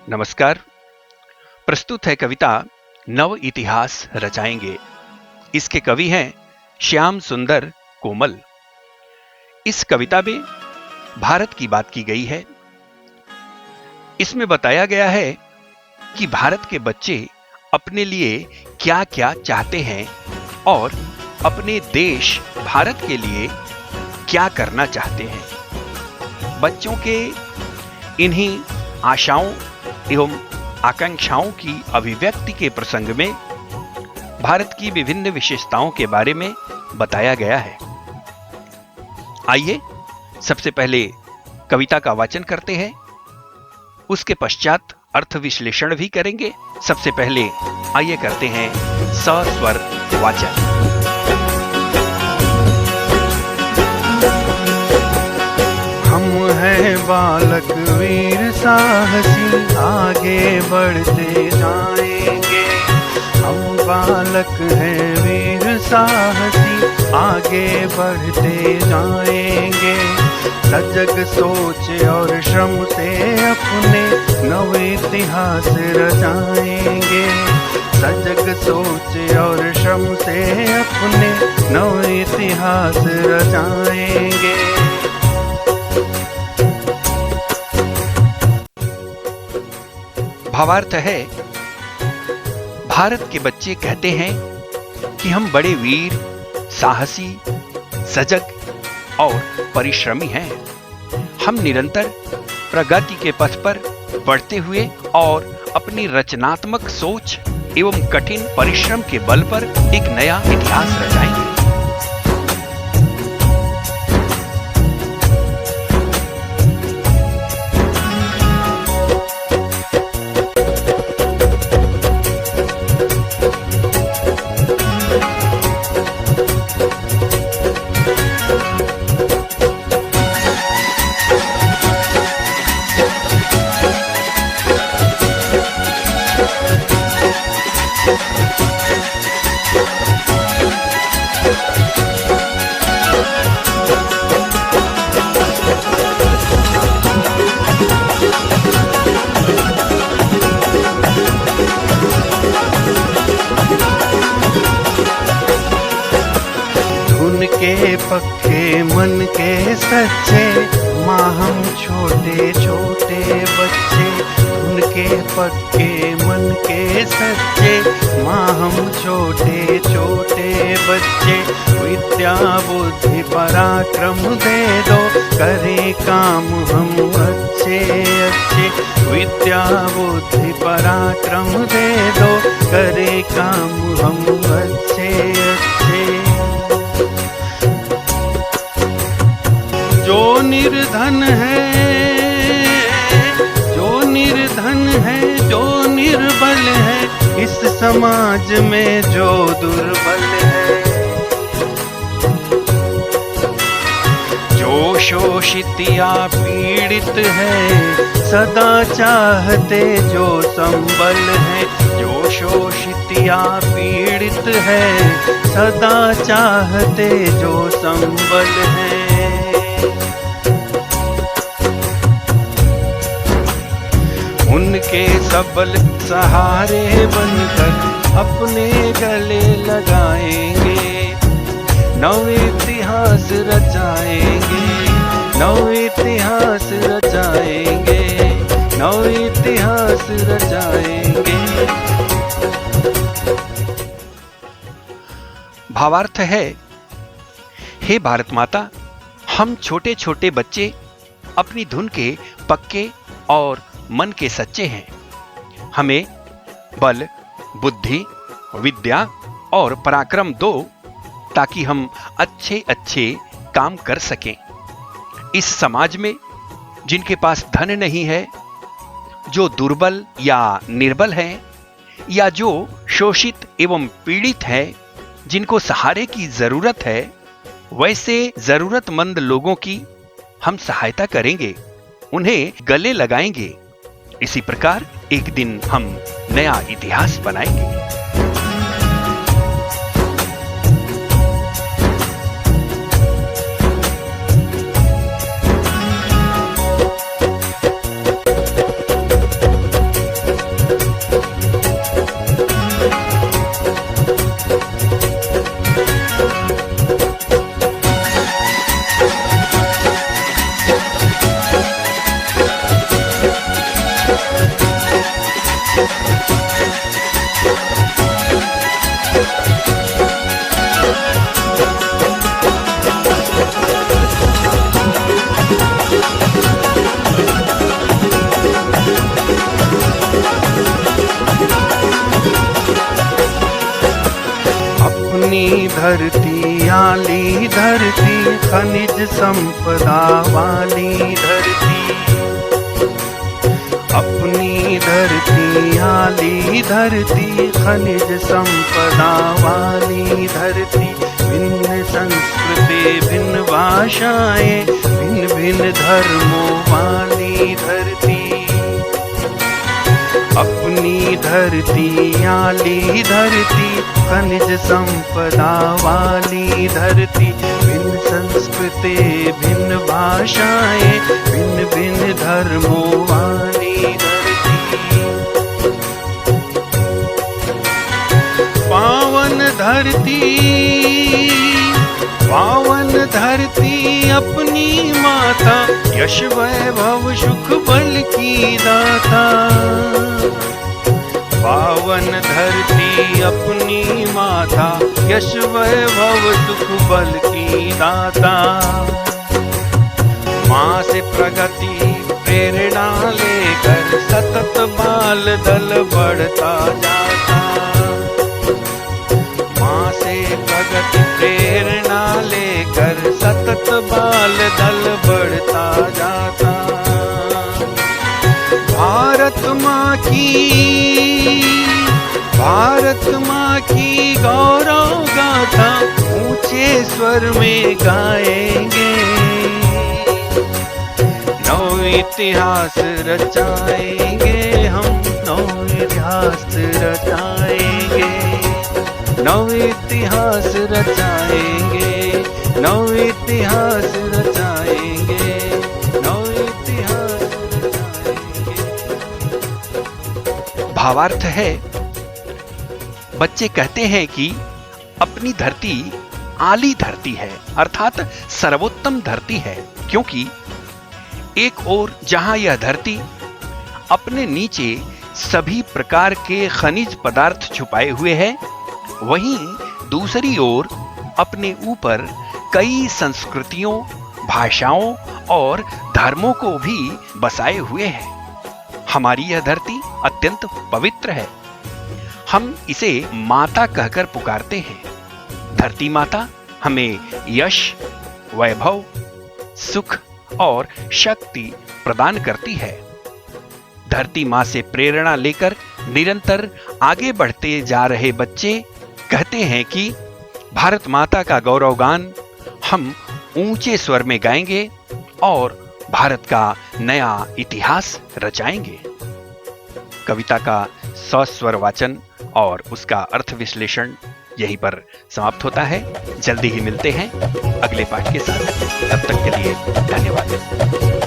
नमस्कार। प्रस्तुत है कविता नव इतिहास रचाएंगे। इसके कवि हैं श्याम सुंदर कोमल। इस कविता में भारत की बात की गई है। इसमें बताया गया है कि भारत के बच्चे अपने लिए क्या क्या चाहते हैं और अपने देश भारत के लिए क्या करना चाहते हैं। बच्चों के इन्हीं आशाओं एवं आकांक्षाओं की अभिव्यक्ति के प्रसंग में भारत की विभिन्न विशेषताओं के बारे में बताया गया है। आइए सबसे पहले कविता का वाचन करते हैं, उसके पश्चात अर्थ विश्लेषण भी करेंगे। सबसे पहले आइए करते हैं सस्वर वाचन। है बालक वीर साहसी, आगे बढ़ते जाएंगे। हम बालक हैं वीर साहसी, आगे बढ़ते जाएंगे। सजग सोच और श्रम से अपने नव इतिहास रचाएंगे। सजग सोच और श्रम से अपने नव इतिहास रचाएंगे। भावार्थ है, भारत के बच्चे कहते हैं कि हम बड़े वीर, साहसी, सजग और परिश्रमी हैं। हम निरंतर प्रगति के पथ पर बढ़ते हुए और अपनी रचनात्मक सोच एवं कठिन परिश्रम के बल पर एक नया इतिहास रचाएंगे। के पक्के मन के सच्चे, माँ हम छोटे छोटे बच्चे। उनके पक्के मन के सच्चे, माँ हम छोटे छोटे बच्चे। विद्या बुद्धि पराक्रम दे दो, करें काम हम अच्छे अच्छे। विद्या बुद्धि पराक्रम दे दो, करें काम हम अच्छे अच्छे। जो निर्धन है, जो निर्धन है, जो निर्बल है, इस समाज में जो दुर्बल है। जो शोषित या पीड़ित है, सदा चाहते जो संबल है। जो शोषित या पीड़ित है, सदा चाहते जो संबल है। उनके सबल सहारे बनकर अपने गले लगाएंगे। नव इतिहास रचाएंगे, नव इतिहास रचाएंगे, नव इतिहास रचाएंगे। भावार्थ है, हे भारत माता, हम छोटे छोटे बच्चे अपनी धुन के पक्के और मन के सच्चे हैं। हमें बल, बुद्धि, विद्या और पराक्रम दो ताकि हम अच्छे अच्छे काम कर सकें। इस समाज में जिनके पास धन नहीं है, जो दुर्बल या निर्बल हैं, या जो शोषित एवं पीड़ित है, जिनको सहारे की जरूरत है, वैसे जरूरतमंद लोगों की हम सहायता करेंगे, उन्हें गले लगाएंगे। इसी प्रकार एक दिन हम नया इतिहास बनाएंगे। अपनी धरती आली धरती, खनिज संपदा वाली धरती। अपनी धरती आली धरती, खनिज संपदा वाली धरती। भिन्न संस्कृति भिन्न भाषाएं, भिन्न भिन्न धर्मों वाली धरती। अपनी धरती आली धरती, खनिज संपदा वाली धरती। भिन्न संस्कृति भिन्न भाषाएं, भिन्न भिन्न धर्मों वाली धरती। पावन धरती, पावन धरती अपनी माता, यश वैभव सुख बल की दाता। पावन धरती अपनी माता, यश वैभव सुख बल की दाता। माँ से प्रगति प्रेरणा लेकर, सतत बाल दल बढ़ता जाता। माँ से प्रगति प्रेरणा लेकर, सतत बाल दल बढ़ता जाता। भारत माँ की, भारत माँ की गौरव गाथा, ऊंचे स्वर में गाएंगे। नव इतिहास रचाएंगे हम, नव इतिहास रचाएंगे। नव इतिहास रचाएंगे, नव इतिहास रचाएंगे, नव इतिहास रचाएंगे। भावार्थ है, बच्चे कहते हैं कि अपनी धरती आली धरती है, अर्थात सर्वोत्तम धरती है, क्योंकि एक ओर जहां यह धरती अपने नीचे सभी प्रकार के खनिज पदार्थ छुपाए हुए है, वहीं दूसरी ओर अपने ऊपर कई संस्कृतियों, भाषाओं और धर्मों को भी बसाए हुए है। हमारी यह धरती अत्यंत पवित्र है। हम इसे माता कहकर पुकारते हैं। धरती माता हमें यश, वैभव, सुख और शक्ति प्रदान करती है। धरती माँ से प्रेरणा लेकर निरंतर आगे बढ़ते जा रहे बच्चे कहते हैं कि भारत माता का गौरवगान हम ऊंचे स्वर में गाएंगे और भारत का नया इतिहास रचाएंगे। कविता का सस्वर वाचन और उसका अर्थ विश्लेषण यहीं पर समाप्त होता है। जल्दी ही मिलते हैं अगले पाठ के साथ। तब तक के लिए धन्यवाद।